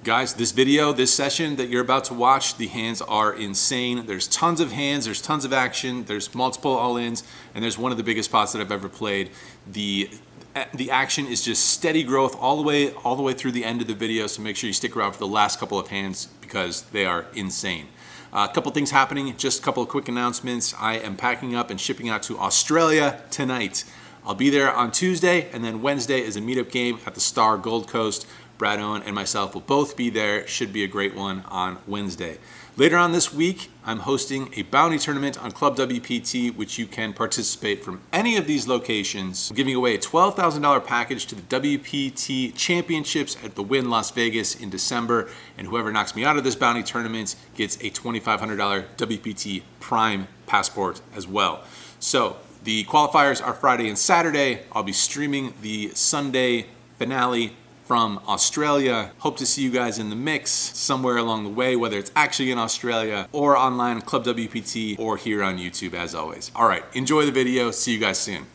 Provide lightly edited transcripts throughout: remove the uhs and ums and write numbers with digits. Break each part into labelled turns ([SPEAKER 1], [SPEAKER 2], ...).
[SPEAKER 1] Guys, this session that you're about to watch, the hands are insane. There's tons of hands, there's tons of action, there's multiple all-ins, and there's one of the biggest spots that I've ever played. The action is just steady growth all the way through the end of the video, so make sure you stick around for the last couple of hands because they are insane. A couple things happening, just a couple of quick announcements. I am packing up and shipping out to Australia tonight. I'll be there on Tuesday, and then Wednesday is a meetup game at the Star Gold Coast. Brad Owen and myself will both be there. Should be a great one on Wednesday. Later on this week, I'm hosting a bounty tournament on Club WPT, which you can participate from any of these locations. I'm giving away a $12,000 package to the WPT Championships at the Wynn Las Vegas in December, and whoever knocks me out of this bounty tournament gets a $2,500 WPT Prime passport as well. So the qualifiers are Friday and Saturday. I'll be streaming the Sunday finale from Australia. Hope to see you guys in the mix somewhere along the way, whether it's actually in Australia or online at Club WPT or here on YouTube as always. All right, enjoy the video. See you guys soon.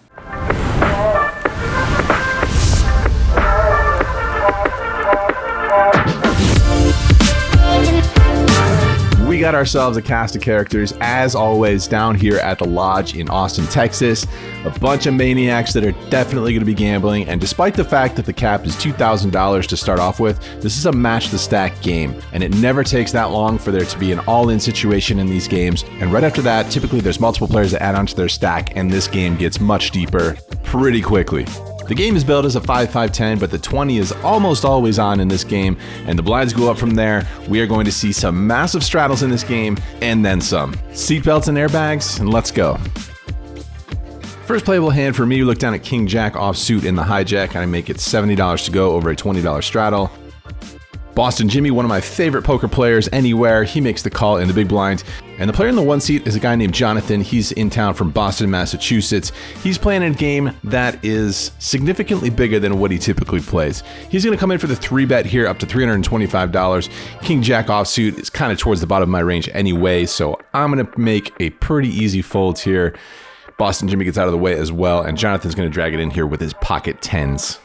[SPEAKER 2] We got ourselves a cast of characters, as always, down here at the Lodge in Austin, Texas. A bunch of maniacs that are definitely going to be gambling, and despite the fact that the cap is $2,000 to start off with, this is a match the stack game, and it never takes that long for there to be an all-in situation in these games, and right after that, typically there's multiple players that add onto their stack, and this game gets much deeper pretty quickly. The game is billed as a 5-5-10, but the 20 is almost always on in this game, and the blinds go up from there. We are going to see some massive straddles in this game, and then some. Seatbelts and airbags, and let's go. First playable hand for me, we look down at King Jack offsuit in the hijack, and I make it $70 to go over a $20 straddle. Boston Jimmy, one of my favorite poker players anywhere, he makes the call in the big blind. And the player in the one seat is a guy named Jonathan. He's in town from Boston, Massachusetts. He's playing a game that is significantly bigger than what he typically plays. He's going to come in for the 3-bet here up to $325. King Jack offsuit is kind of towards the bottom of my range anyway, so I'm going to make a pretty easy fold here. Boston Jimmy gets out of the way as well, and Jonathan's going to drag it in here with his pocket tens.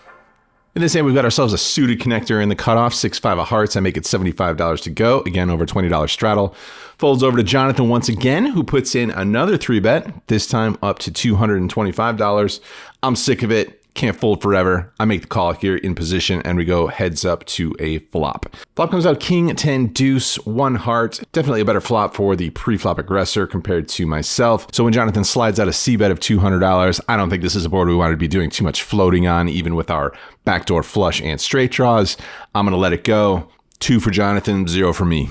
[SPEAKER 2] In this hand, we've got ourselves a suited connector in the cutoff, 6-5 of hearts. I make it $75 to go, again over $20 straddle. Folds over to Jonathan once again, who puts in another 3-bet, this time up to $225. I'm sick of it. Can't fold forever. I make the call here in position, and we go heads up to a flop. Flop comes out King 10 deuce, 1 heart. Definitely a better flop for the pre-flop aggressor compared to myself. So when Jonathan slides out a C-bet of $200, I don't think this is a board we want to be doing too much floating on, even with our backdoor flush and straight draws. I'm going to let it go. 2 for Jonathan, 0 for me.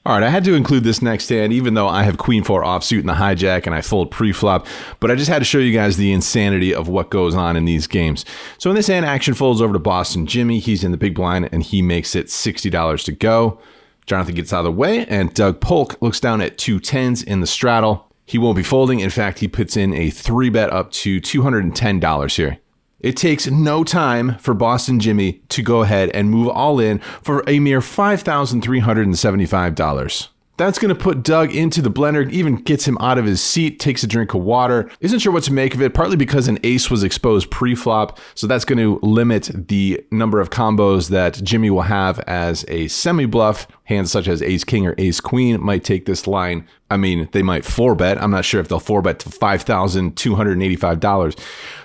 [SPEAKER 2] All right, I had to include this next hand, even though I have Queen 4 offsuit in the hijack and I fold pre-flop, but I just had to show you guys the insanity of what goes on in these games. So in this hand, action folds over to Boston Jimmy. He's in the big blind and he makes it $60 to go. Jonathan gets out of the way, and Doug Polk looks down at 2 10s in the straddle. He won't be folding. In fact, he puts in a 3-bet up to $210 here. It takes no time for Boston Jimmy to go ahead and move all in for a mere $5,375. That's going to put Doug into the blender, even gets him out of his seat, takes a drink of water. Isn't sure what to make of it, partly because an ace was exposed pre-flop, so that's going to limit the number of combos that Jimmy will have as a semi-bluff. Hands such as ace-king or ace-queen might take this line. I mean, they might 4-bet. I'm not sure if they'll 4-bet to $5,285.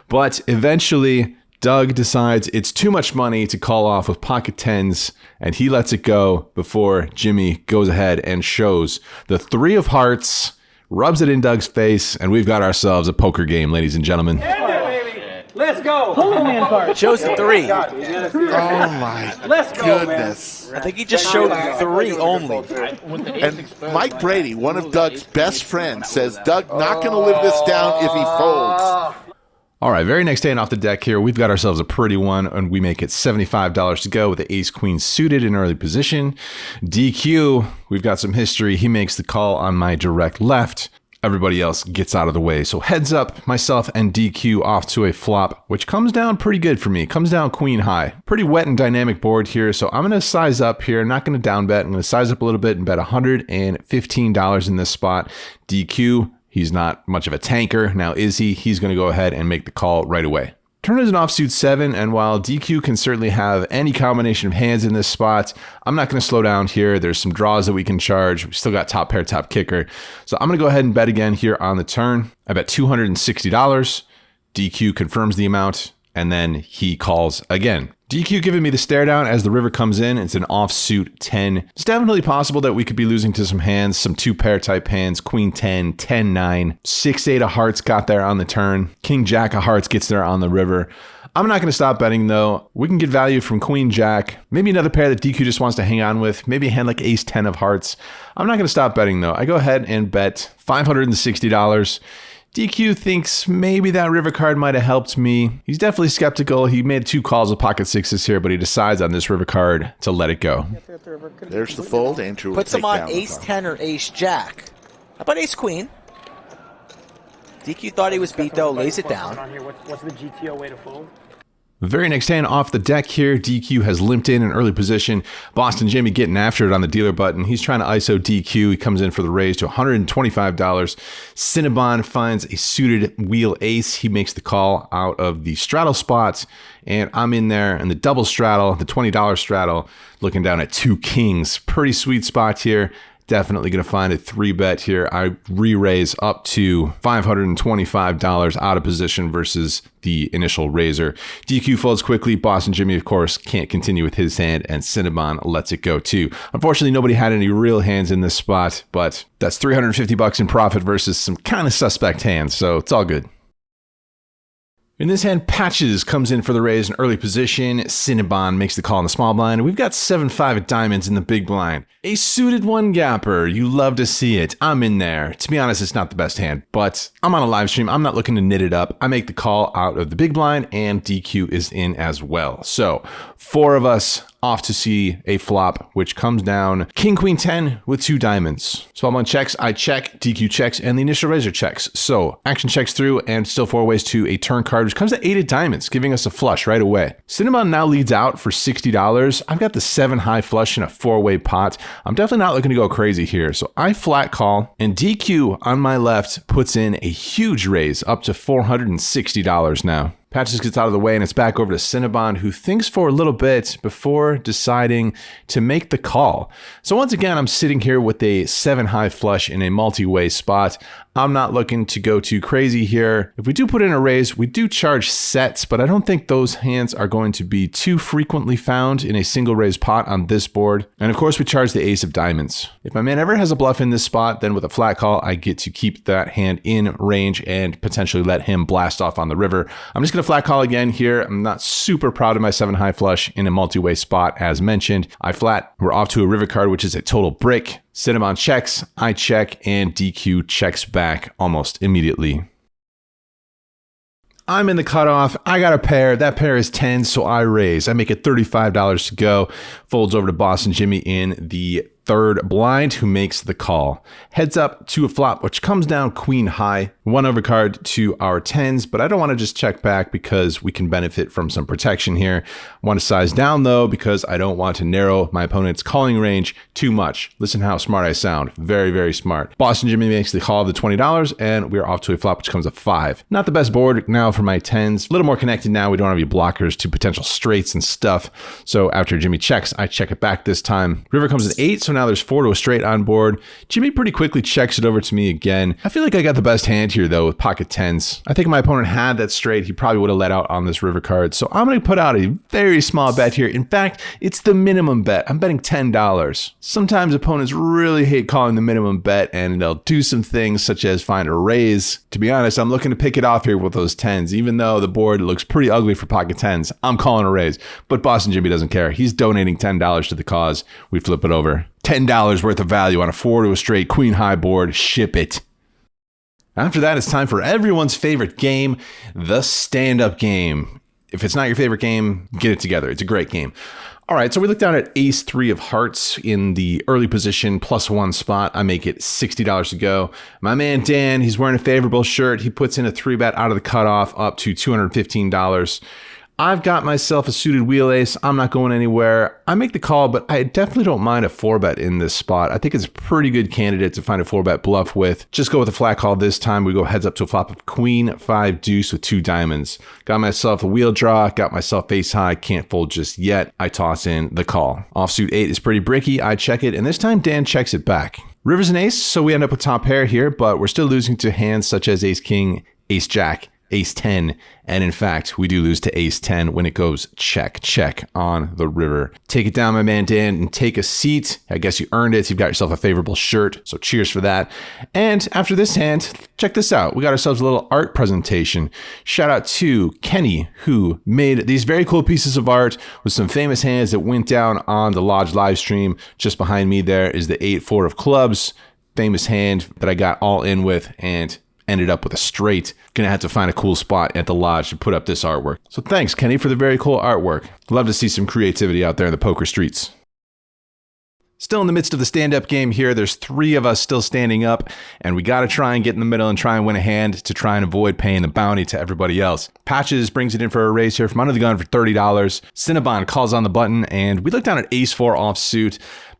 [SPEAKER 2] But eventually, Doug decides it's too much money to call off with pocket tens, and he lets it go before Jimmy goes ahead and shows the 3 of hearts, rubs it in Doug's face, and we've got ourselves a poker game, ladies and gentlemen.
[SPEAKER 3] Let's go. Holy man card.
[SPEAKER 4] Shows the 3.
[SPEAKER 5] Oh my goodness.
[SPEAKER 4] I think he just showed 3 only.
[SPEAKER 5] And Mike Brady, one of Doug's best friends, says Doug not going to live this down if he folds.
[SPEAKER 2] All right, very next hand off the deck here, we've got ourselves a pretty one, and we make it $75 to go with the ace-queen suited in early position. DQ, we've got some history. He makes the call on my direct left. Everybody else gets out of the way. So heads up, myself and DQ off to a flop, which comes down pretty good for me. Comes down queen high. Pretty wet and dynamic board here, so I'm going to size up here. I'm not going to down bet. I'm going to size up a little bit and bet $115 in this spot. DQ, he's not much of a tanker. Now is he? He's going to go ahead and make the call right away. Turn is an offsuit 7, and while DQ can certainly have any combination of hands in this spot, I'm not going to slow down here. There's some draws that we can charge. We still got top pair, top kicker. So I'm going to go ahead and bet again here on the turn. I bet $260. DQ confirms the amount, and then he calls again. DQ giving me the stare down as the river comes in. It's an offsuit 10. It's definitely possible that we could be losing to some hands, some 2-pair type hands, queen 10, 10, 9, 6-8 of hearts got there on the turn. King Jack of hearts gets there on the river. I'm not going to stop betting though. We can get value from queen jack, maybe another pair that DQ just wants to hang on with, maybe a hand like ace 10 of hearts. I'm not going to stop betting though. I go ahead and bet $560. DQ thinks maybe that river card might have helped me. He's definitely skeptical. He made 2 calls with pocket 6s here, but he decides on this river card to let it go.
[SPEAKER 5] There's the fold. Andrew
[SPEAKER 4] Puts him on ace 10 or ace jack. How about ace queen? DQ thought he was beat though, lays it down.
[SPEAKER 3] What's the GTO way to fold?
[SPEAKER 2] The very next hand off the deck here, DQ has limped in an early position. Boston Jimmy getting after it on the dealer button. He's trying to ISO DQ. He comes in for the raise to $125. Cinnabon finds a suited wheel ace. He makes the call out of the straddle spots, and I'm in there in the double straddle, the $20 straddle, looking down at 2 kings. Pretty sweet spot here. Definitely going to find a 3-bet here. I re-raise up to $525 out of position versus the initial raiser. DQ folds quickly. Boston Jimmy, of course, can't continue with his hand, and Cinnabon lets it go too. Unfortunately, nobody had any real hands in this spot, but that's $350 in profit versus some kind of suspect hands, so it's all good. In this hand, Patches comes in for the raise in early position. Cinnabon makes the call in the small blind. We've got 7-5 of diamonds in the big blind. A suited 1-gapper. You love to see it. I'm in there. To be honest, it's not the best hand, but I'm on a live stream. I'm not looking to knit it up. I make the call out of the big blind, and DQ is in as well. So 4 of us off to see a flop, which comes down king, queen 10 with 2 diamonds. Small blind checks, I check, DQ checks, and the initial raiser checks. So action checks through, and still 4 ways to a turn card, which comes to 8 of diamonds, giving us a flush right away. Cinnabon now leads out for $60. I've got the 7-high flush in a 4-way pot. I'm definitely not looking to go crazy here, so I flat call, and DQ on my left puts in a huge raise up to $460 now. Patches gets out of the way, and it's back over to Cinnabon, who thinks for a little bit before deciding to make the call. So once again, I'm sitting here with a 7-high flush in a multi-way spot. I'm not looking to go too crazy here. If we do put in a raise, we do charge sets, but I don't think those hands are going to be too frequently found in a single raise pot on this board. And of course, we charge the ace of diamonds. If my man ever has a bluff in this spot, then with a flat call, I get to keep that hand in range and potentially let him blast off on the river. I'm just going to flat call again here. I'm not super proud of my 7-high flush in a multi-way spot as mentioned. I flat. We're off to a river card, which is a total brick. Cinnabon checks, I check, and DQ checks back almost immediately. I'm in the cutoff. I got a pair. That pair is 10, so I raise. I make it $35 to go. Folds over to Boston Jimmy in the 3rd blind, who makes the call. Heads up to a flop, which comes down queen high. 1 overcard to our 10s, but I don't want to just check back because we can benefit from some protection here. I want to size down though because I don't want to narrow my opponent's calling range too much. Listen how smart I sound. Very, very smart. Boston Jimmy makes the call of the $20, and we're off to a flop, which comes a 5. Not the best board now for my 10s. A little more connected now. We don't have any blockers to potential straights and stuff. So after Jimmy checks, I check it back this time. River comes at 8, so now there's 4 to a straight on board. Jimmy pretty quickly checks it over to me again. I feel like I got the best hand here though with pocket 10s. I think if my opponent had that straight, he probably would have let out on this river card. So I'm going to put out a very small bet here. In fact, it's the minimum bet. I'm betting $10. Sometimes opponents really hate calling the minimum bet, and they'll do some things such as find a raise. To be honest, I'm looking to pick it off here with those 10s. Even though the board looks pretty ugly for pocket 10s, I'm calling a raise. But Boston Jimmy doesn't care. He's donating $10 to the cause. We flip it over. $10 worth of value on a 4 to a straight queen high board. Ship it. After that, it's time for everyone's favorite game, the stand-up game. If it's not your favorite game, get it together. It's a great game. All right, so we look down at ace 3 of hearts in the early position, +1 spot. I make it $60 to go. My man Dan, he's wearing a favorable shirt. He puts in a 3-bet out of the cutoff up to $215. I've got myself a suited wheel ace. I'm not going anywhere. I make the call, but I definitely don't mind a 4-bet in this spot. I think it's a pretty good candidate to find a 4-bet bluff with. Just go with a flat call this time. We go heads up to a flop of queen, 5 deuce with 2 diamonds. Got myself a wheel draw, got myself ace high, can't fold just yet. I toss in the call. Offsuit 8 is pretty bricky. I check it, and this time Dan checks it back. River's an ace, so we end up with top pair here, but we're still losing to hands such as ace king, ace jack, ace 10, and in fact, we do lose to ace 10 when it goes check, check on the river. Take it down, my man Dan, and take a seat. I guess you earned it. You've got yourself a favorable shirt, so cheers for that. And after this hand, check this out. We got ourselves a little art presentation. Shout out to Kenny, who made these very cool pieces of art with some famous hands that went down on the Lodge live stream. Just behind me there is the 8-4 of clubs, famous hand that I got all in with, and ended up with a straight. Gonna have to find a cool spot at the Lodge to put up this artwork. So thanks, Kenny, for the very cool artwork. Love to see some creativity out there in the poker streets. Still in the midst of the stand-up game here. There's 3 of us still standing up, and we gotta try and get in the middle and try and win a hand to try and avoid paying the bounty to everybody else. Patches brings it in for a raise here from under the gun for $30. Cinnabon calls on the button, and we look down at ace 4 offsuit.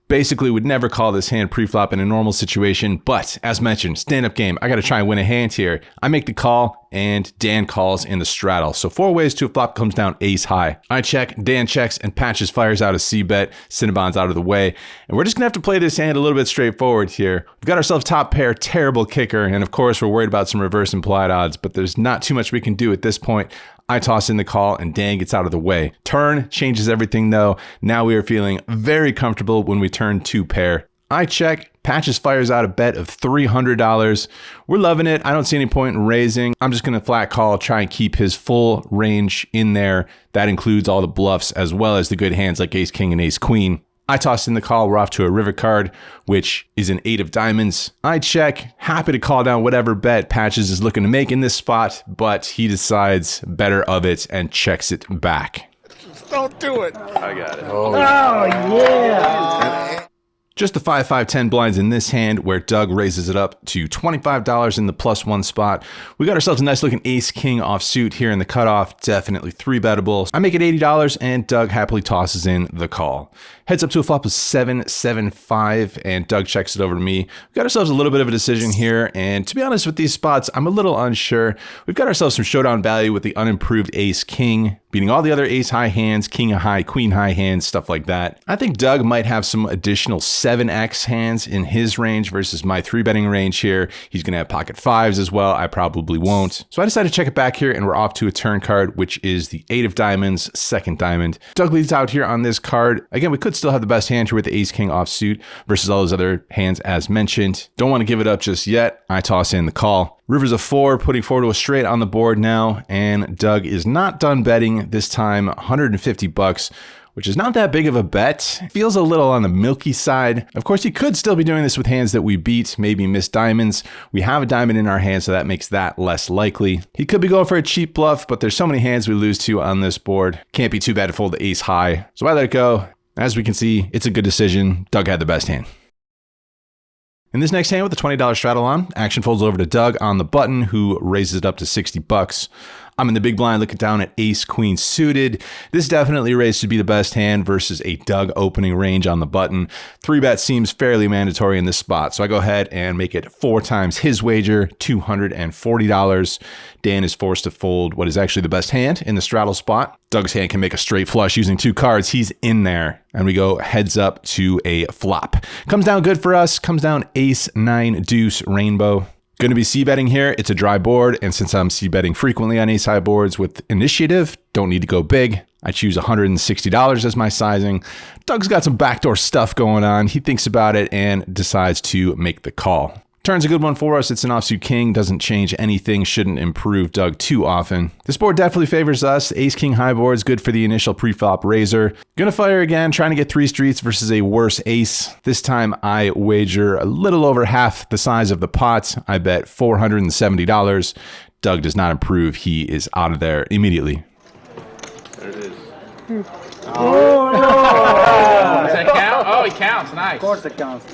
[SPEAKER 2] Basically, would never call this hand pre-flop in a normal situation, but as mentioned, stand-up game, I gotta try and win a hand here. I make the call, and Dan calls in the straddle. So 4 ways to a flop comes down ace high. I check, Dan checks, and Patches fires out a C-bet. Cinnabon's out of the way, and we're just gonna have to play this hand a little bit straightforward here. We've got ourselves top pair, terrible kicker, and of course, we're worried about some reverse implied odds, but there's not too much we can do at this point. I toss in the call, and Dan gets out of the way. Turn changes everything, though. Now we are feeling very comfortable when we turn 2 pair. I check. Patches fires out a bet of $300. We're loving it. I don't see any point in raising. I'm just going to flat call, try and keep his full range in there. That includes all the bluffs as well as the good hands like ace king and ace queen. I toss in the call. We're off to a river card, which is an 8 of diamonds. I check, happy to call down whatever bet Patches is looking to make in this spot, but he decides better of it and checks it back.
[SPEAKER 5] Just don't do it.
[SPEAKER 6] I got it.
[SPEAKER 3] Oh, yeah.
[SPEAKER 2] Just the 5-5-10 blinds in this hand, where Doug raises it up to $25 in the +1 spot. We got ourselves a nice looking ace king offsuit here in the cutoff. Definitely 3-bettable. I make it $80, and Doug happily tosses in the call. Heads up to a flop of 7-7-5, and Doug checks it over to me. We've got ourselves a little bit of a decision here, and to be honest with these spots, I'm a little unsure. We've got ourselves some showdown value with the unimproved ace king, beating all the other ace high hands, king high, queen high hands, stuff like that. I think Doug might have some additional 7x hands in his range versus my 3-betting range here. He's going to have pocket 5s as well. I probably won't. So I decided to check it back here, and we're off to a turn card, which is the 8 of diamonds, 2nd diamond. Doug leads out here on this card. Again, we could still have the best hand here with the ace king offsuit versus all those other hands as mentioned. Don't want to give it up just yet. I toss in the call. River's a 4, putting forward to a straight on the board now, and Doug is not done betting this time. $150, which is not that big of a bet. Feels a little on the milky side. Of course, he could still be doing this with hands that we beat, maybe miss diamonds. We have a diamond in our hand, so that makes that less likely. He could be going for a cheap bluff, but there's so many hands we lose to on this board. Can't be too bad to fold the ace high. So I let it go. As we can see, it's a good decision. Doug had the best hand. In this next hand with the $20 straddle on, action folds over to Doug on the button, who raises it up to $60. I'm in the big blind looking down at ace queen suited. This definitely raised to be the best hand versus a Doug opening range on the button. 3-bet seems fairly mandatory in this spot, so I go ahead and make it 4 times his wager, $240. Dan is forced to fold what is actually the best hand in the straddle spot. Doug's hand can make a straight flush using 2 cards. He's in there, and we go heads up to a flop. Comes down good for us. Comes down ace 9 deuce rainbow. Going to be c-betting here. It's a dry board, and since I'm c-betting frequently on ace high boards with initiative, don't need to go big. I choose $160 as my sizing. Doug's got some backdoor stuff going on. He thinks about it and decides to make the call. Turn's a good one for us. It's an offsuit king. Doesn't change anything. Shouldn't improve Doug too often. This board definitely favors us. Ace king high board's good for the initial pre-flop raiser. Gonna fire again, trying to get 3 streets versus a worse ace. This time I wager a little over half the size of the pot. I bet $470. Doug does not improve. He is out of there immediately.
[SPEAKER 6] There it is.
[SPEAKER 3] Oh, no!
[SPEAKER 6] Does that count? Oh, it counts. Nice.
[SPEAKER 3] Of course it counts.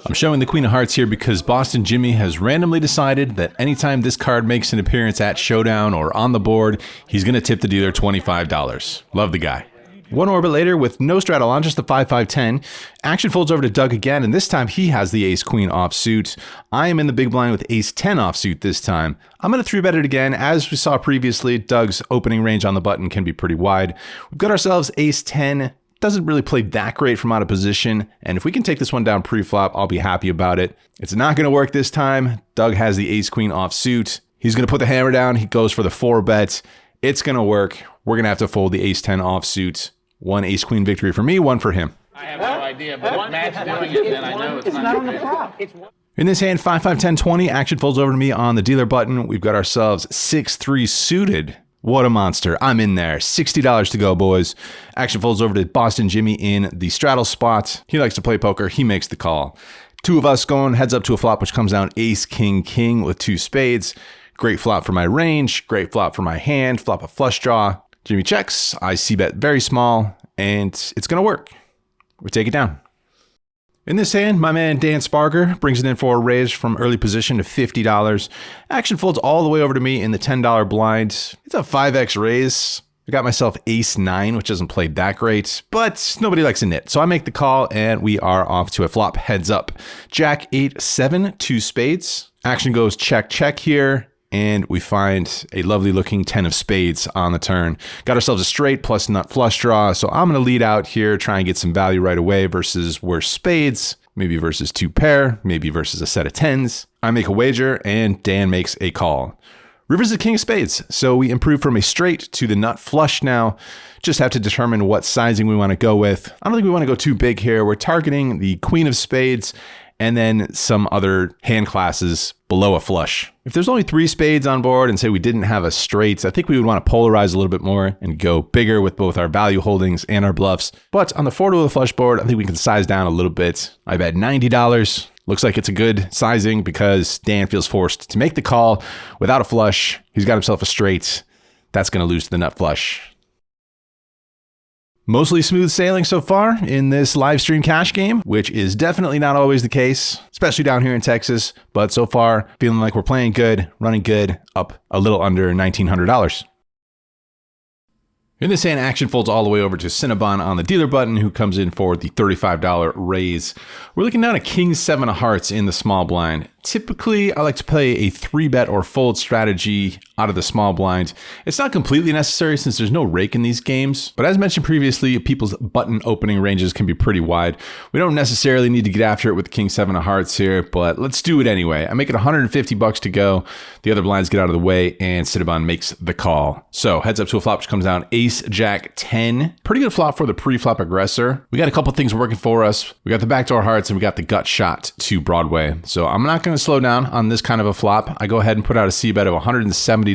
[SPEAKER 2] I'm showing the Queen of Hearts here because Boston Jimmy has randomly decided that anytime this card makes an appearance at Showdown or on the board, he's going to tip the dealer $25. Love the guy. One orbit later, with no straddle on, just the 5-5-10, action folds over to Doug again, and this time he has the ace-queen offsuit. I am in the big blind with ace-10 offsuit this time. I'm going to 3-bet it again. As we saw previously, Doug's opening range on the button can be pretty wide. We've got ourselves ace-10. Doesn't really play that great from out of position, and if we can take this one down pre-flop, I'll be happy about it. It's not going to work this time. Doug has the ace-queen offsuit. He's going to put the hammer down. He goes for the 4-bet. It's going to work. We're going to have to fold the ace-10 offsuit. One ace-queen victory for me, one for him.
[SPEAKER 6] I have no idea, but if Matt's doing it, then I know it's not on the flop.
[SPEAKER 2] In this hand, 5-5-10-20, action folds over to me on the dealer button. We've got ourselves 6-3 suited. What a monster. I'm in there. $60 to go, boys. Action folds over to Boston Jimmy in the straddle spot. He likes to play poker. He makes the call. Two of us going heads up to a flop, which comes down ace, king, king with 2 spades. Great flop for my range. Great flop for my hand. Flop a flush draw. Jimmy checks. I c-bet very small, and it's going to work. We take it down. In this hand, my man Dan Sparger brings it in for a raise from early position to $50. Action folds all the way over to me in the $10 blind. It's a 5x raise. I got myself ace-9, which doesn't play that great, but nobody likes a nit. So I make the call, and we are off to a flop heads up. Jack 8-7, 2 spades. Action goes check, check here. And we find a lovely looking 10 of spades on the turn. Got ourselves a straight plus nut flush draw. So I'm going to lead out here, try and get some value right away versus worse spades, maybe versus 2 pair, maybe versus a set of 10s. I make a wager and Dan makes a call. River's the king of spades. So we improve from a straight to the nut flush now. Just have to determine what sizing we want to go with. I don't think we want to go too big here. We're targeting the queen of spades and then some other hand classes below a flush. If there's only 3 spades on board and say we didn't have a straight, I think we would want to polarize a little bit more and go bigger with both our value holdings and our bluffs. But on the 4 to the flush board, I think we can size down a little bit. I bet $90. Looks like it's a good sizing because Dan feels forced to make the call without a flush. He's got himself a straight. That's going to lose to the nut flush. Mostly smooth sailing so far in this live stream cash game, which is definitely not always the case, especially down here in Texas. But so far, feeling like we're playing good, running good, up a little under $1,900. In this hand, action folds all the way over to Cinnabon on the dealer button, who comes in for the $35 raise. We're looking down at king 7 of hearts in the small blind. Typically, I like to play a 3-bet or fold strategy out of the small blind. It's not completely necessary since there's no rake in these games, but as mentioned previously, people's button opening ranges can be pretty wide. We don't necessarily need to get after it with king 7 of hearts here, but let's do it anyway. I make it $150 to go. The other blinds get out of the way, and Cinnabon makes the call. So heads up to a flop, which comes down ace, jack, 10. Pretty good flop for the pre-flop aggressor. We got a couple things working for us. We got the backdoor hearts, and we got the gut shot to Broadway. So I'm not going to slow down on this kind of a flop. I go ahead and put out a c-bet of $170.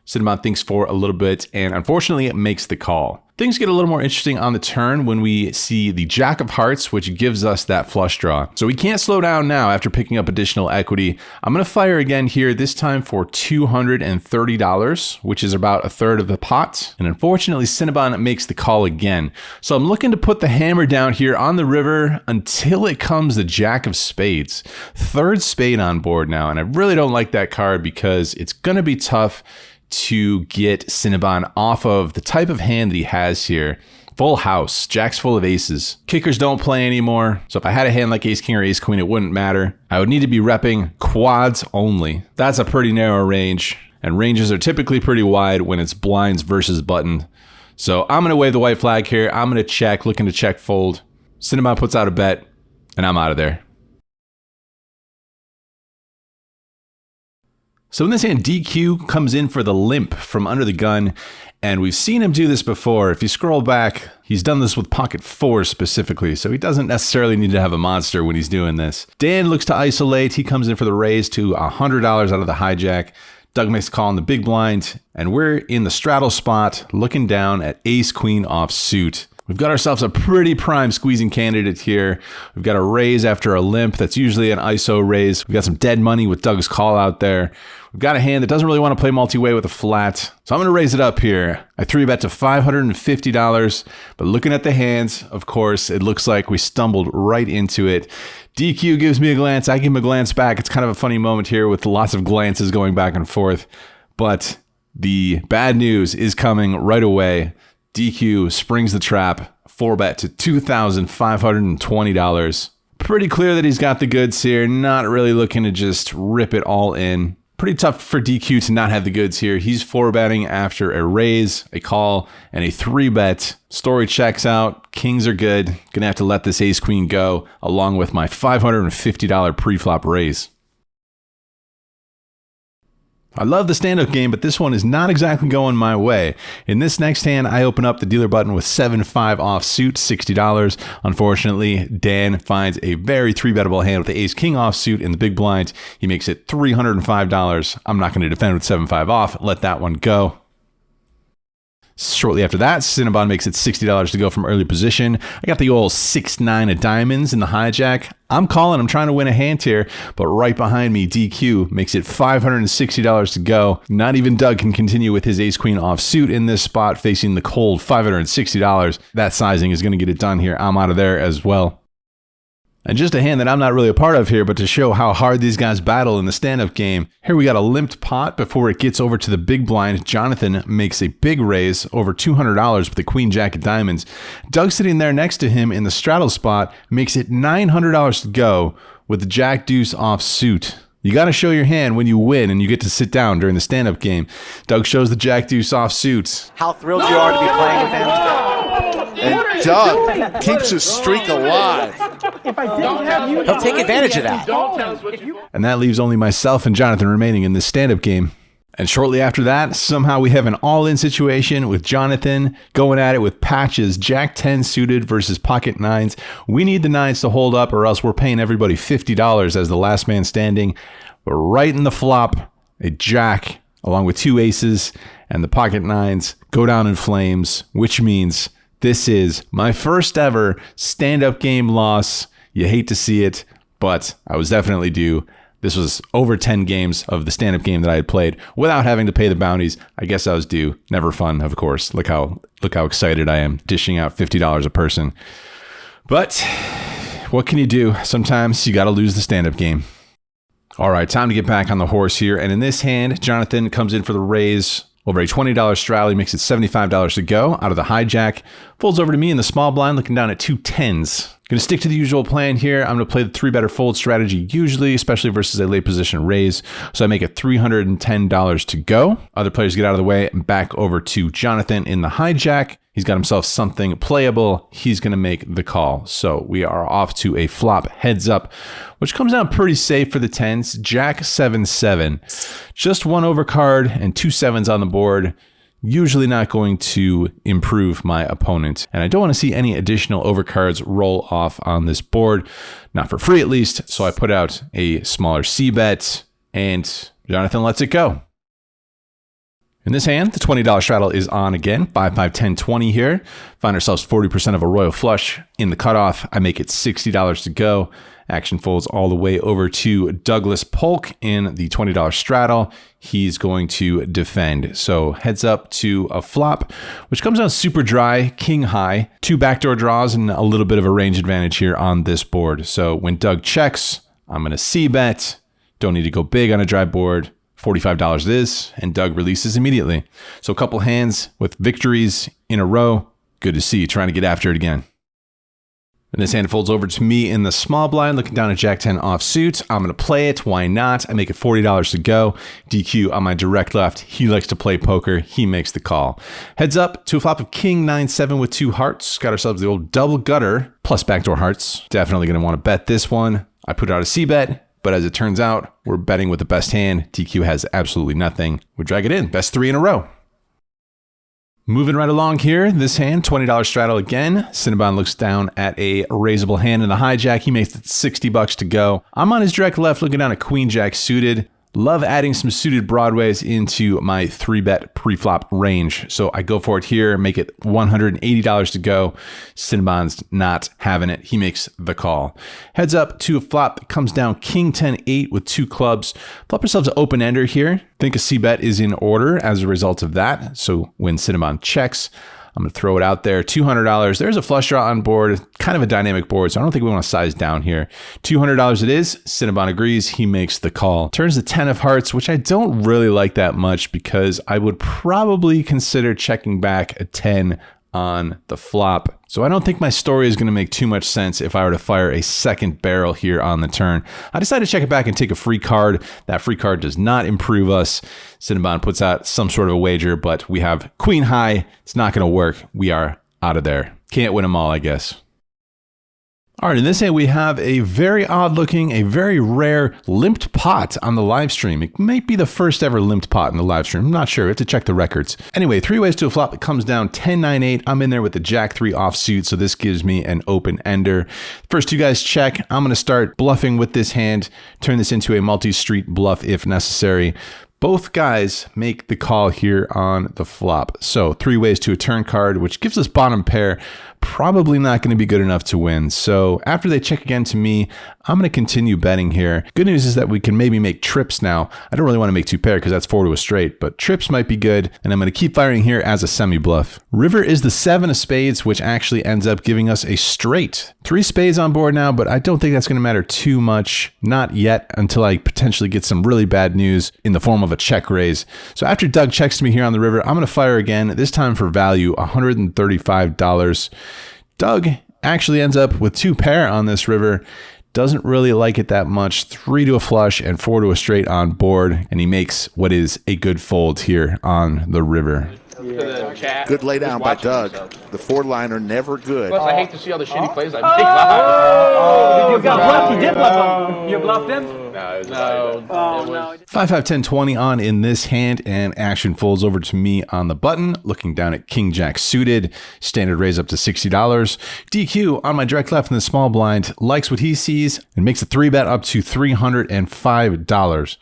[SPEAKER 2] Cinnabon thinks for a little bit, and unfortunately it makes the call. Things get a little more interesting on the turn when we see the jack of hearts, which gives us that flush draw. So we can't slow down now after picking up additional equity. I'm going to fire again here, this time for $230, which is about a third of the pot. And unfortunately, Cinnabon makes the call again. So I'm looking to put the hammer down here on the river until it comes the jack of spades. 3rd spade on board now, and I really don't like that card because it's going to be tough to get Cinnabon off of the type of hand that he has here. Full house, jack's full of aces. Kickers don't play anymore, so if I had a hand like ace king or ace queen, it wouldn't matter. I would need to be repping quads only. That's a pretty narrow range, and ranges are typically pretty wide when it's blinds versus button. So I'm gonna wave the white flag here. I'm gonna check, looking to check fold. Cinnabon puts out a bet, and I'm out of there. So in this hand, DQ comes in for the limp from under the gun, and we've seen him do this before. If you scroll back, he's done this with pocket 4 specifically, so he doesn't necessarily need to have a monster when he's doing this. Dan looks to isolate. He comes in for the raise to $100 out of the hijack. Doug makes a call in the big blind, and we're in the straddle spot looking down at ace queen offsuit. We've got ourselves a pretty prime squeezing candidate here. We've got a raise after a limp. That's usually an ISO raise. We've got some dead money with Doug's call out there. We've got a hand that doesn't really want to play multi-way with a flat. So I'm going to raise it up here. I 3-bet to $550. But looking at the hands, of course, it looks like we stumbled right into it. DQ gives me a glance. I give him a glance back. It's kind of a funny moment here with lots of glances going back and forth. But the bad news is coming right away. DQ springs the trap, 4-bet to $2,520. Pretty clear that he's got the goods here, not really looking to just rip it all in. Pretty tough for DQ to not have the goods here. He's 4-betting after a raise, a call, and a 3-bet. Story checks out. Kings are good. Gonna have to let this ace-queen go, along with my $550 pre-flop raise. I love the stand-up game, but this one is not exactly going my way. In this next hand, I open up the dealer button with 7-5 offsuit, $60. Unfortunately, Dan finds a very 3-bettable hand with the ace-king offsuit in the big blind. He makes it $305. I'm not going to defend with 7-5 off. Let that one go. Shortly after that, Cinnabon makes it $60 to go from early position. I got the old 6-9 of diamonds in the hijack. I'm calling. I'm trying to win a hand here, but right behind me, DQ makes it $560 to go. Not even Doug can continue with his ace-queen offsuit in this spot, facing the cold $560. That sizing is going to get it done here. I'm out of there as well. And just a hand that I'm not really a part of here, but to show how hard these guys battle in the stand-up game. Here we got a limped pot before it gets over to the big blind. Jonathan makes a big raise, over $200 with the queen jack of diamonds. Doug sitting there next to him in the straddle spot makes it $900 to go with the jack deuce offsuit. You got to show your hand when you win and you get to sit down during the stand-up game. Doug shows the jack deuce offsuit.
[SPEAKER 3] How thrilled you are to be playing with him.
[SPEAKER 5] And Doug keeps his streak alive.
[SPEAKER 4] He'll take advantage of that.
[SPEAKER 2] And that leaves only myself and Jonathan remaining in this stand-up game. And shortly after that, somehow we have an all-in situation with Jonathan going at it with patches, Jack 10 suited versus pocket 9s. We need the 9s to hold up or else we're paying everybody $50 as the last man standing. But right in the flop, a Jack along with 2 aces and the pocket 9s go down in flames, which means this is my first ever stand-up game loss. You hate to see it, but I was definitely due. This was over 10 games of the stand-up game that I had played without having to pay the bounties. I guess I was due. Never fun, of course. Look how excited I am, dishing out $50 a person. But what can you do? Sometimes you got to lose the stand-up game. All right, time to get back on the horse here. And in this hand, Jonathan comes in for the raise. Over a $20 straddle, he makes it $75 to go out of the hijack. Folds over to me in the small blind, looking down at 2 10s. Going to stick to the usual plan here. I'm going to play the 3-better fold strategy usually, especially versus a late position raise. So I make it $310 to go. Other players get out of the way and back over to Jonathan in the hijack. He's got himself something playable. He's going to make the call. So we are off to a flop heads up, which comes out pretty safe for the 10s. Jack 7-7. Just 1 overcard and 2 7s on the board. Usually not going to improve my opponent. And I don't want to see any additional overcards roll off on this board. Not for free at least. So I put out a smaller C-bet and Jonathan lets it go. In this hand, the $20 straddle is on again. 5, 5, 10, 20 here. Find ourselves 40% of a royal flush in the cutoff. I make it $60 to go. Action folds all the way over to Douglas Polk in the $20 straddle. He's going to defend. So heads up to a flop, which comes out super dry, king high. 2 backdoor draws and a little bit of a range advantage here on this board. So when Doug checks, I'm going to C-bet. Don't need to go big on a dry board. $45 it is, and Doug releases immediately. So a couple hands with victories in a row. Good to see you trying to get after it again. And this hand folds over to me in the small blind, looking down at Jack 10 offsuit. I'm going to play it. Why not? I make it $40 to go. DQ on my direct left. He likes to play poker. He makes the call. Heads up to a flop of King 9-7 with 2 hearts. Got ourselves the old double gutter plus backdoor hearts. Definitely going to want to bet this one. I put out a C-bet. But as it turns out, we're betting with the best hand. DQ has absolutely nothing. We drag it in. Best 3 in a row. Moving right along here. This hand, $20 straddle again. Cinnabon looks down at a raisable hand in the hijack. He makes it $60 to go. I'm on his direct left looking down at queen jack suited. Love adding some suited broadways into my 3-bet pre-flop range. So I go for it here, make it $180 to go. Cinnabon's not having it. He makes the call. Heads up to a flop that comes down King 10-8 with 2 clubs. Flop yourselves an open ender here. Think a C-bet is in order as a result of that. So when Cinnabon checks, I'm going to throw it out there. $200. There's a flush draw on board, kind of a dynamic board, so I don't think we want to size down here. $200 it is. Cinnabon agrees. He makes the call. Turns the 10 of hearts, which I don't really like that much because I would probably consider checking back a 10 on the flop. So I don't think my story is going to make too much sense if I were to fire a second barrel here on the turn. I decided to check it back and take a free card. That free card does not improve us. Cinnabon puts out some sort of a wager, but we have queen high. It's not going to work. We are out of there. Can't win them all, I guess. All right, in this hand, we have a very odd looking, a very rare limped pot on the live stream. It might be the first ever limped pot in the live stream. I'm not sure. We have to check the records. Anyway, 3 ways to a flop. It comes down 10-9-8. I'm in there with the Jack 3 offsuit, so this gives me an open ender. First 2 guys check. I'm going to start bluffing with this hand, turn this into a multi-street bluff if necessary. Both guys make the call here on the flop. So 3 ways to a turn card, which gives us bottom pair. Probably not going to be good enough to win. So after they check again to me, I'm going to continue betting here. Good news is that we can maybe make trips now. I don't really want to make 2 pair because that's 4 to a straight, but trips might be good. And I'm going to keep firing here as a semi bluff. River is the 7 of spades, which actually ends up giving us a straight. 3 spades on board now, but I don't think that's going to matter too much. Not yet until I potentially get some really bad news in the form of a check raise. So after Doug checks to me here on the river, I'm going to fire again, this time for value, $135. Doug actually ends up with 2 pair on this river. Doesn't really like it that much. 3 to a flush and 4 to a straight on board. And he makes what is a good fold here on the river.
[SPEAKER 5] Good lay down by Doug. The 4-liner never good.
[SPEAKER 6] Plus, I hate to see all the shitty plays I make.
[SPEAKER 3] You got bluffed. You did bluff him. You bluffed him?
[SPEAKER 6] No, it was
[SPEAKER 2] 5-5-10-20 on in this hand, and action folds over to me on the button, looking down at King Jack suited. Standard raise up to $60. DQ on my direct left in the small blind, likes what he sees and makes a 3-bet up to $305.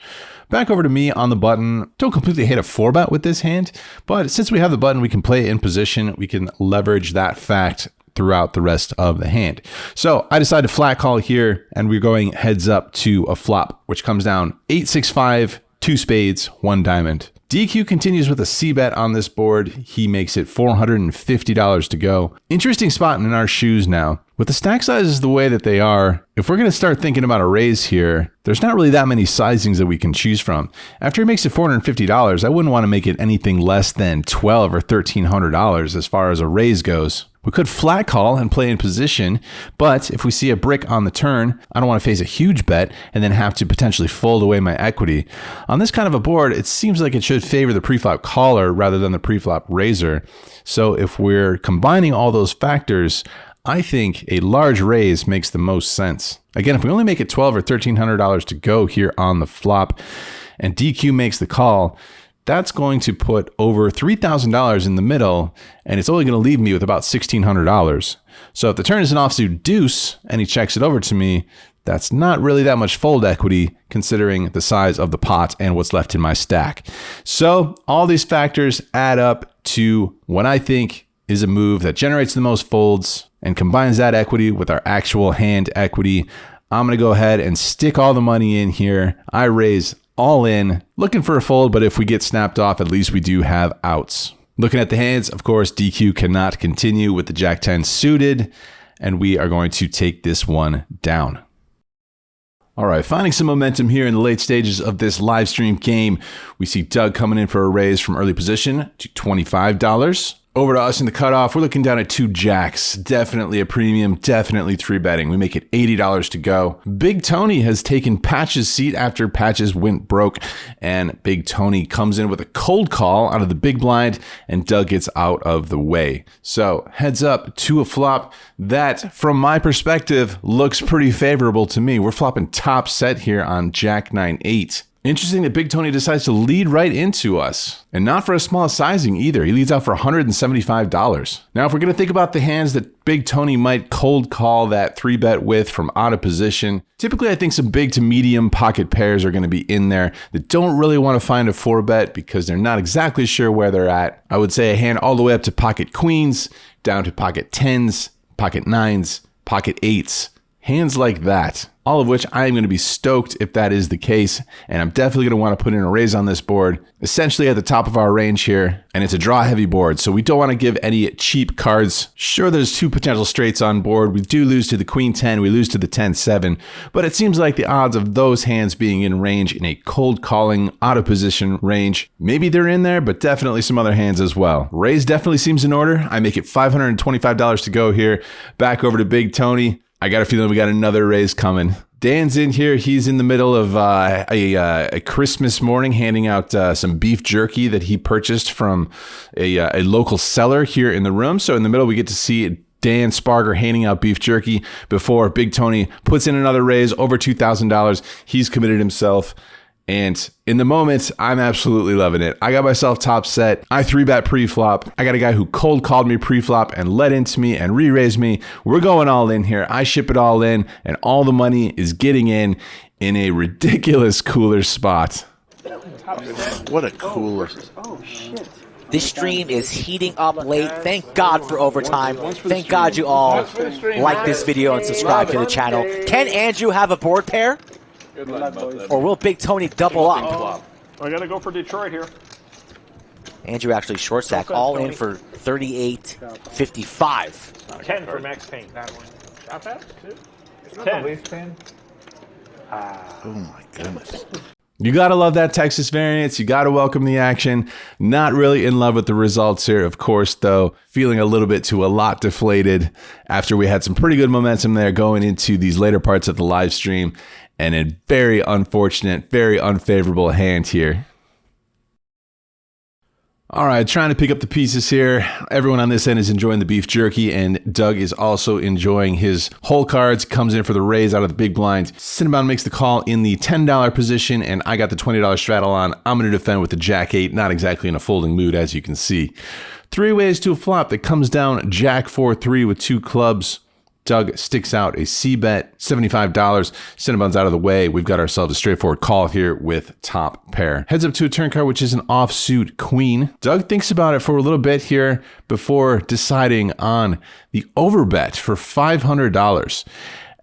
[SPEAKER 2] Back over to me on the button. Don't completely hate a 4-bet with this hand, but since we have the button, we can play it in position. We can leverage that fact throughout the rest of the hand. So I decided to flat call here, and we're going heads up to a flop, which comes down 8-6-5, 2 spades, 1 diamond. DQ continues with a C-bet on this board. He makes it $450 to go. Interesting spot in our shoes now. With the stack sizes the way that they are, if we're going to start thinking about a raise here, there's not really that many sizings that we can choose from. After he makes it $450, I wouldn't want to make it anything less than $1,200 or $1,300 as far as a raise goes. We could flat call and play in position, but if we see a brick on the turn, I don't want to face a huge bet and then have to potentially fold away my equity. On this kind of a board, it seems like it should favor the preflop caller rather than the preflop raiser. So if we're combining all those factors, I think a large raise makes the most sense. Again, if we only make it $1,200 or $1,300 to go here on the flop and DQ makes the call, that's going to put over $3,000 in the middle, and it's only going to leave me with about $1,600. So if the turn is an offsuit deuce and he checks it over to me, that's not really that much fold equity considering the size of the pot and what's left in my stack. So all these factors add up to what I think is a move that generates the most folds and combines that equity with our actual hand equity. I'm going to go ahead and stick all the money in here. I raise all in, looking for a fold, but if we get snapped off, at least we do have outs. Looking at the hands, of course, DQ cannot continue with the Jack 10 suited, and we are going to take this one down. All right, finding some momentum here in the late stages of this live stream game. We see Doug coming in for a raise from early position to $25. Over to us in the cutoff, we're looking down at 2 jacks. Definitely a premium, definitely 3-betting. We make it $80 to go. Big Tony has taken Patch's seat after Patch's went broke, and Big Tony comes in with a cold call out of the big blind, and Doug gets out of the way. So heads up to a flop that, from my perspective, looks pretty favorable to me. We're flopping top set here on Jack 9-8. Interesting that Big Tony decides to lead right into us. And not for a small sizing either. He leads out for $175. Now, if we're going to think about the hands that Big Tony might cold call that 3-bet with from out of position, typically I think some big to medium pocket pairs are going to be in there that don't really want to find a 4-bet because they're not exactly sure where they're at. I would say a hand all the way up to pocket queens, down to pocket 10s, pocket 9s, pocket 8s. Hands like that, all of which I am going to be stoked if that is the case, and I'm definitely going to want to put in a raise on this board, essentially at the top of our range here, and it's a draw-heavy board, so we don't want to give any cheap cards. Sure, there's 2 potential straights on board. We do lose to the Queen 10, we lose to the 10-7, but it seems like the odds of those hands being in range in a cold calling, out-of-position range, maybe they're in there, but definitely some other hands as well. Raise definitely seems in order. I make it $525 to go here. Back over to Big Tony. I got a feeling we got another raise coming. Dan's in here. He's in the middle of a Christmas morning handing out some beef jerky that he purchased from a local seller here in the room. So in the middle, we get to see Dan Sparger handing out beef jerky before Big Tony puts in another raise over $2,000. He's committed himself. And in the moment, I'm absolutely loving it. I got myself top set. I 3-bet pre-flop. I got a guy who cold called me pre-flop and led into me and re-raised me. We're going all in here. I ship it all in, and all the money is getting in a ridiculous cooler spot.
[SPEAKER 5] What a cooler.
[SPEAKER 4] This stream is heating up late. Thank God for overtime. Thank God you all like this video and subscribe to the channel. Can Andrew have a board pair? Or will Big Tony double up?
[SPEAKER 3] I gotta go for Detroit here.
[SPEAKER 4] Andrew actually short stack all in for 38.55.
[SPEAKER 3] 10 for Max Payne. That one. Not bad. 10.
[SPEAKER 5] Oh my goodness.
[SPEAKER 2] You gotta love that Texas variance. You gotta welcome the action. Not really in love with the results here, of course, though. Feeling a little bit to a lot deflated after we had some pretty good momentum there going into these later parts of the live stream. And a very unfortunate, very unfavorable hand here. All right, trying to pick up the pieces here. Everyone on this end is enjoying the beef jerky, and Doug is also enjoying his hole cards. Comes in for the raise out of the big blind. Cinnabon makes the call in the $10 position, and I got the $20 straddle on. I'm going to defend with the Jack 8, not exactly in a folding mood, as you can see. 3 ways to a flop that comes down Jack 4-3 with 2 clubs. Doug sticks out a C-bet, $75. Cinnabon's out of the way. We've got ourselves a straightforward call here with top pair. Heads up to a turn card, which is an offsuit queen. Doug thinks about it for a little bit here before deciding on the overbet for $500.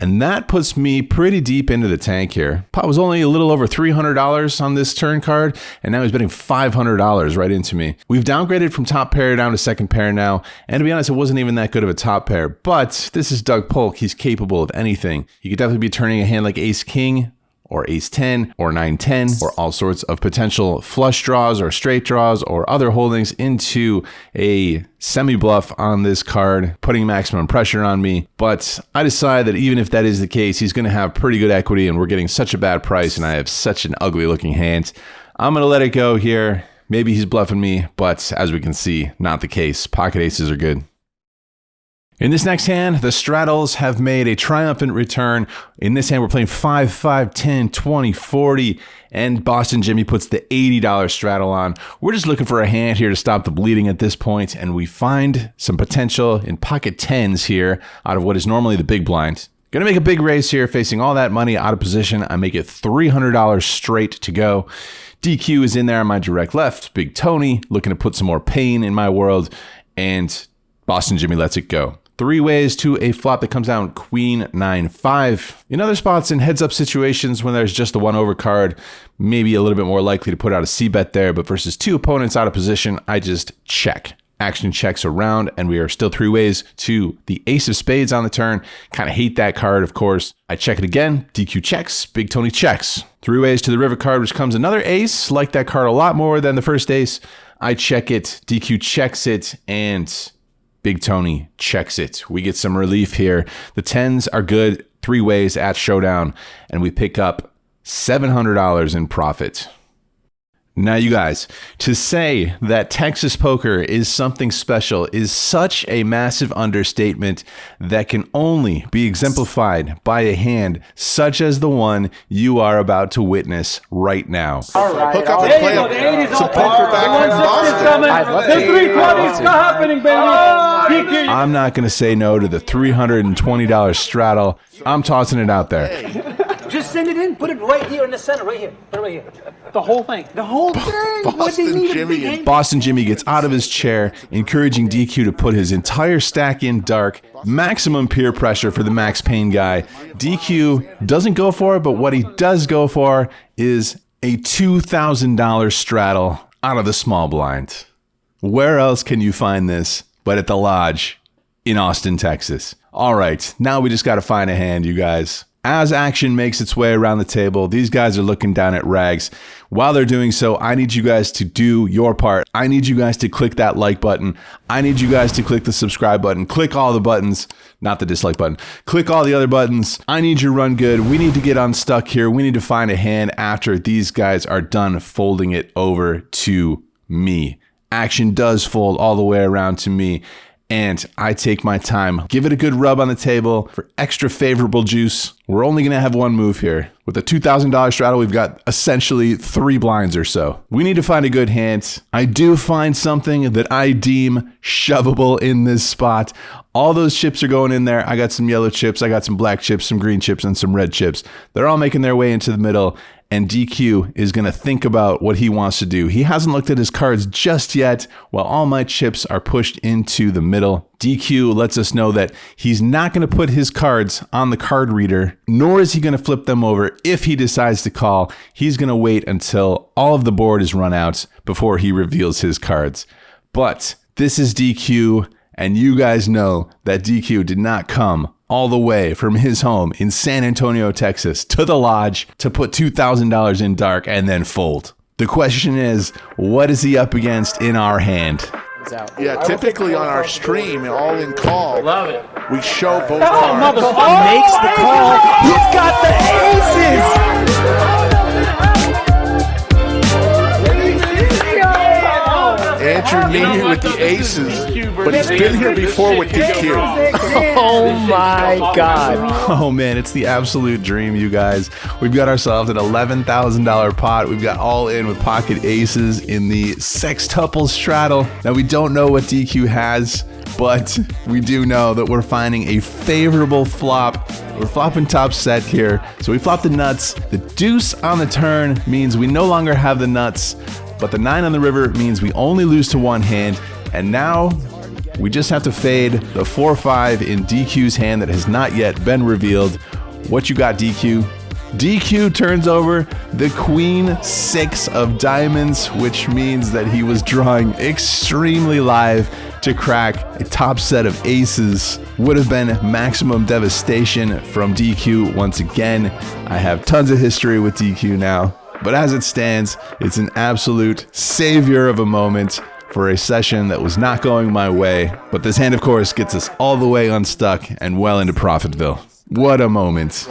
[SPEAKER 2] And that puts me pretty deep into the tank here. Pot was only a little over $300 on this turn card, and now he's betting $500 right into me. We've downgraded from top pair down to second pair now, and to be honest, it wasn't even that good of a top pair, but this is Doug Polk. He's capable of anything. He could definitely be turning a hand like ace-king, or ace-10, or 9-10, or all sorts of potential flush draws or straight draws or other holdings into a semi-bluff on this card, putting maximum pressure on me. But I decide that even if that is the case, he's going to have pretty good equity, and we're getting such a bad price, and I have such an ugly-looking hand. I'm going to let it go here. Maybe he's bluffing me, but as we can see, not the case. Pocket aces are good. In this next hand, the straddles have made a triumphant return. In this hand, we're playing 5, 5, 10, 20, 40, and Boston Jimmy puts the $80 straddle on. We're just looking for a hand here to stop the bleeding at this point, and we find some potential in pocket 10s here out of what is normally the big blind. Gonna make a big raise here, facing all that money out of position. I make it $300 straight to go. DQ is in there on my direct left. Big Tony looking to put some more pain in my world, and Boston Jimmy lets it go. 3 ways to a flop that comes down Queen 9-5. In other spots, in heads-up situations when there's just the 1 over card, maybe a little bit more likely to put out a C-bet there, but versus 2 opponents out of position, I just check. Action checks around, and we are still 3 ways to the ace of spades on the turn. Kind of hate that card, of course. I check it again. DQ checks. Big Tony checks. 3 ways to the river card, which comes another ace. Like that card a lot more than the first ace. I check it. DQ checks it, and Big Tony checks it. We get some relief here. The 10s are good 3 ways at showdown, and we pick up $700 in profit. Now, you guys, to say that Texas poker is something special is such a massive understatement that can only be exemplified by a hand such as the one you are about to witness right now.
[SPEAKER 5] Hook up and play some poker back in Boston.
[SPEAKER 3] The 320's happening, baby.
[SPEAKER 2] I'm not going to say no to the $320 straddle. I'm tossing it out there.
[SPEAKER 3] Just send it in. Put it right here in the center, right here. Put it right here. The whole thing. The whole thing.
[SPEAKER 2] Boston Jimmy gets out of his chair, encouraging DQ to put his entire stack in dark. Maximum peer pressure for the Max Payne guy. DQ doesn't go for it, but what he does go for is a $2,000 straddle out of the small blind. Where else can you find this but at the Lodge in Austin, Texas? All right, now we just got to find a hand, you guys. As action makes its way around the table, these guys are looking down at rags. While they're doing so, I need you guys to do your part. I need you guys to click that like button. I need you guys to click the subscribe button. Click all the buttons, not the dislike button. Click all the other buttons. I need you to run good. We need to get unstuck here. We need to find a hand after these guys are done folding it over to me. Action does fold all the way around to me. And I take my time, give it a good rub on the table for extra favorable juice. We're only going to have one move here. With a $2,000 straddle, we've got essentially 3 blinds or so. We need to find a good hand. I do find something that I deem shovable in this spot. All those chips are going in there. I got some yellow chips, I got some black chips, some green chips, and some red chips. They're all making their way into the middle. And DQ is going to think about what he wants to do. He hasn't looked at his cards just yet, while all my chips are pushed into the middle. DQ lets us know that he's not going to put his cards on the card reader, nor is he going to flip them over if he decides to call. He's going to wait until all of the board is run out before he reveals his cards. But this is DQ, and you guys know that DQ did not come all the way from his home in San Antonio, Texas, to the Lodge to put $2,000 in dark and then fold. The question is, what is he up against in our hand?
[SPEAKER 5] Yeah, typically on our stream, all in call,
[SPEAKER 6] Love it.
[SPEAKER 5] we show both cards.
[SPEAKER 4] Makes the call. He's got the aces.
[SPEAKER 5] Andrew Neeme with the aces, but he's been here before with DQ.
[SPEAKER 4] Oh my God.
[SPEAKER 2] Oh man, it's the absolute dream, you guys. We've got ourselves an $11,000 pot. We've got all in with pocket aces in the sextuple straddle. Now we don't know what DQ has, but we do know that we're finding a favorable flop. We're flopping top set here. So we flop the nuts. The deuce on the turn means we no longer have the nuts, but the 9 on the river means we only lose to one hand. And now we just have to fade the 4-5 in DQ's hand that has not yet been revealed. What you got, DQ? DQ turns over the Queen 6 of diamonds, which means that he was drawing extremely live to crack a top set of aces. Would have been maximum devastation from DQ once again. I have tons of history with DQ now, but as it stands, it's an absolute savior of a moment for a session that was not going my way. But this hand, of course, gets us all the way unstuck and well into Profitville. What a moment.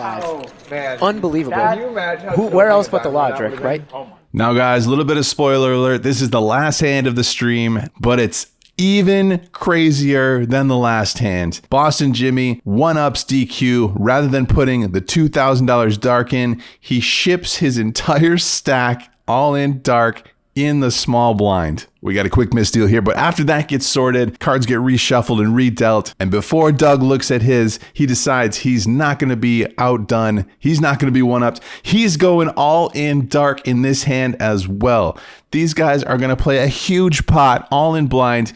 [SPEAKER 4] Unbelievable. Where else but the Lodge, Rick, right?
[SPEAKER 2] Now, guys, a little bit of spoiler alert. This is the last hand of the stream, but it's even crazier than the last hand. Boston Jimmy one-ups DQ. Rather than putting the $2,000 dark in, he ships his entire stack all in dark in the small blind. We got a quick misdeal here, but after that gets sorted, cards get reshuffled and redealt, and before Doug looks at his, he decides he's not going to be outdone. He's not going to be one-upped. He's going all in dark in this hand as well. These guys are going to play a huge pot all in blind,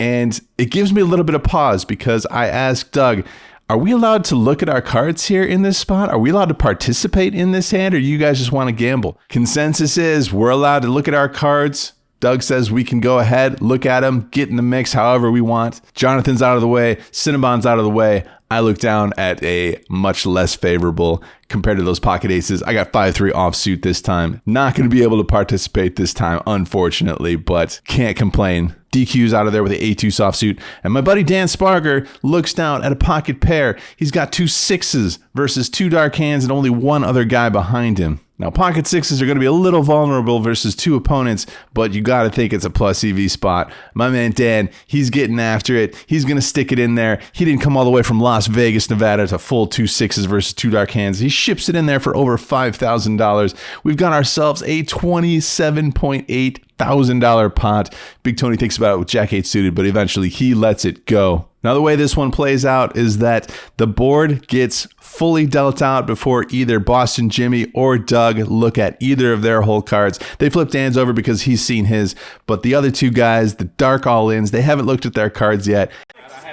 [SPEAKER 2] and it gives me a little bit of pause because I asked Doug, are we allowed to look at our cards here in this spot? Are we allowed to participate in this hand, or you guys just want to gamble? Consensus is we're allowed to look at our cards. Doug says we can go ahead, look at them, get in the mix however we want. Jonathan's out of the way. Cinnabon's out of the way. I look down at a much less favorable compared to those pocket aces. I got 5-3 offsuit this time. Not going to be able to participate this time, unfortunately, but can't complain. DQ's out of there with an A2 offsuit. And my buddy Dan Sparger looks down at a pocket pair. He's got 2 6s versus 2 dark hands and only one other guy behind him. Now, pocket sixes are going to be a little vulnerable versus two opponents, but you got to think it's a plus EV spot. My man Dan, he's getting after it. He's going to stick it in there. He didn't come all the way from Las Vegas, Nevada to full two sixes versus two dark hands. He ships it in there for over $5,000. We've got ourselves a $27,800 pot. Big Tony thinks about it with Jack 8 suited, but eventually he lets it go. Now, the way this one plays out is that the board gets fully dealt out before either Boston Jimmy or Doug look at either of their whole cards. They flip Dan's over because he's seen his, but the other two guys, the dark all-ins, they haven't looked at their cards yet.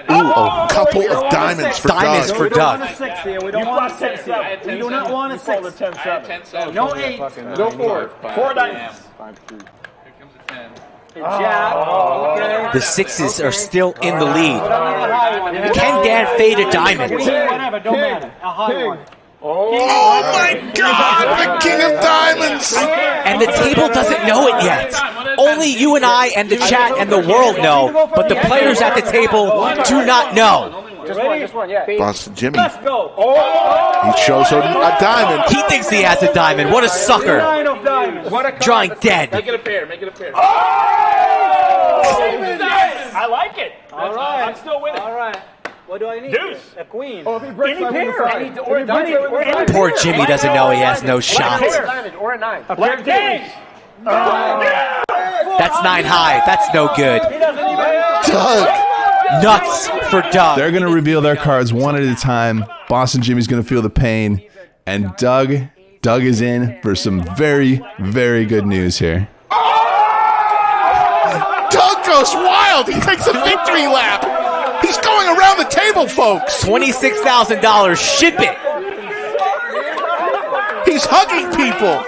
[SPEAKER 5] Ooh, a couple of diamonds for
[SPEAKER 4] Diamonds
[SPEAKER 5] Doug.
[SPEAKER 4] for Doug.
[SPEAKER 3] We don't want a 6 here. We do not want a 6. No 8.
[SPEAKER 6] Go for it.
[SPEAKER 3] 4 diamonds.
[SPEAKER 6] 5-2. Here comes a 10.
[SPEAKER 3] Jack. Okay.
[SPEAKER 4] The sixes are still in the lead. Can Dan fade a diamond?
[SPEAKER 3] Whatever, don't matter. A high one.
[SPEAKER 5] Oh my God, the king of diamonds!
[SPEAKER 4] And the table doesn't know it yet. Only you and I and the chat and the world know, but the players at the table do not know.
[SPEAKER 3] Just one, yeah.
[SPEAKER 5] Boston Jimmy,
[SPEAKER 3] Let's go.
[SPEAKER 5] he shows her a diamond.
[SPEAKER 4] He thinks he has a diamond. What a sucker.
[SPEAKER 3] 9 of diamonds.
[SPEAKER 4] Drawing dead.
[SPEAKER 6] Make it a pair. Make it a pair.
[SPEAKER 3] I like it. All right.
[SPEAKER 6] I'm still winning.
[SPEAKER 3] All right. What do I need?
[SPEAKER 6] Deuce.
[SPEAKER 3] A queen.
[SPEAKER 6] Oh, if he breaks,
[SPEAKER 3] Any pair.
[SPEAKER 6] I need to-
[SPEAKER 3] Or a diamond.
[SPEAKER 4] Poor Jimmy doesn't know he has no shot.
[SPEAKER 3] Or a 9. A black king.
[SPEAKER 4] That's 9 high. That's no good.
[SPEAKER 3] He doesn't even.
[SPEAKER 5] Doug,
[SPEAKER 4] Nuts for Doug.
[SPEAKER 2] They're going to reveal their cards one at a time. Boston Jimmy's going to feel the pain. And Doug is in for some very, very good news here.
[SPEAKER 5] Doug goes wild. He takes a victory lap. He's going around the table, folks.
[SPEAKER 4] $26,000. Ship it.
[SPEAKER 5] He's hugging people.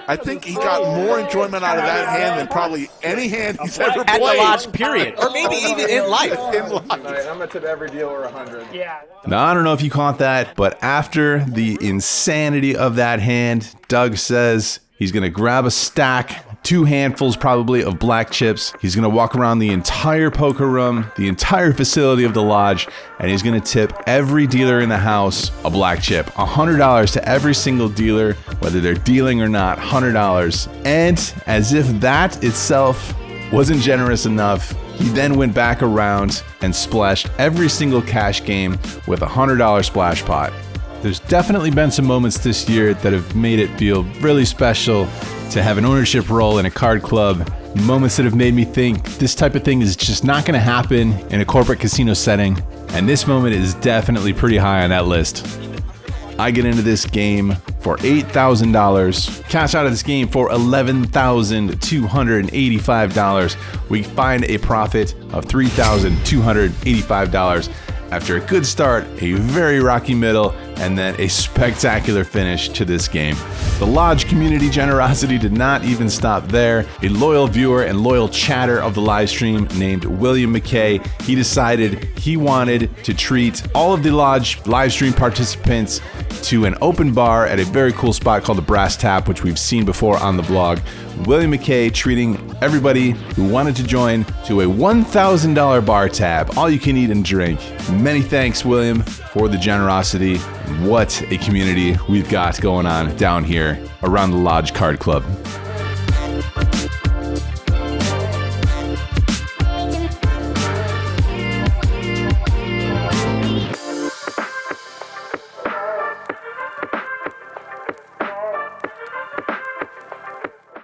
[SPEAKER 5] I think he got more enjoyment out of that hand than probably any hand he's ever
[SPEAKER 4] At
[SPEAKER 5] played.
[SPEAKER 4] the lodge, period. Or maybe even in life.
[SPEAKER 5] In life.
[SPEAKER 6] I'm gonna tip every deal or 100.
[SPEAKER 3] Yeah.
[SPEAKER 2] Now, I don't know if you caught that, but after the insanity of that hand, Doug says he's going to grab a stack, 2 handfuls probably of black chips. He's going to walk around the entire poker room, the entire facility of the lodge, and he's going to tip every dealer in the house a black chip. $100 to every single dealer, whether they're dealing or not, $100. And as if that itself wasn't generous enough, he then went back around and splashed every single cash game with a $100 splash pot. There's definitely been some moments this year that have made it feel really special to have an ownership role in a card club. Moments that have made me think this type of thing is just not going to happen in a corporate casino setting. And this moment is definitely pretty high on that list. I get into this game for $8,000, cash out of this game for $11,285. We find a profit of $3,285 after a good start, a very rocky middle, and then a spectacular finish to this game. The Lodge community generosity did not even stop there. A loyal viewer and loyal chatter of the live stream named William McKay, he decided he wanted to treat all of the Lodge live stream participants to an open bar at a very cool spot called the Brass Tap, which we've seen before on the blog. William McKay treating everybody who wanted to join to a $1,000 bar tab, all you can eat and drink. Many thanks, William, for the generosity. What a community we've got going on down here around the Lodge Card Club.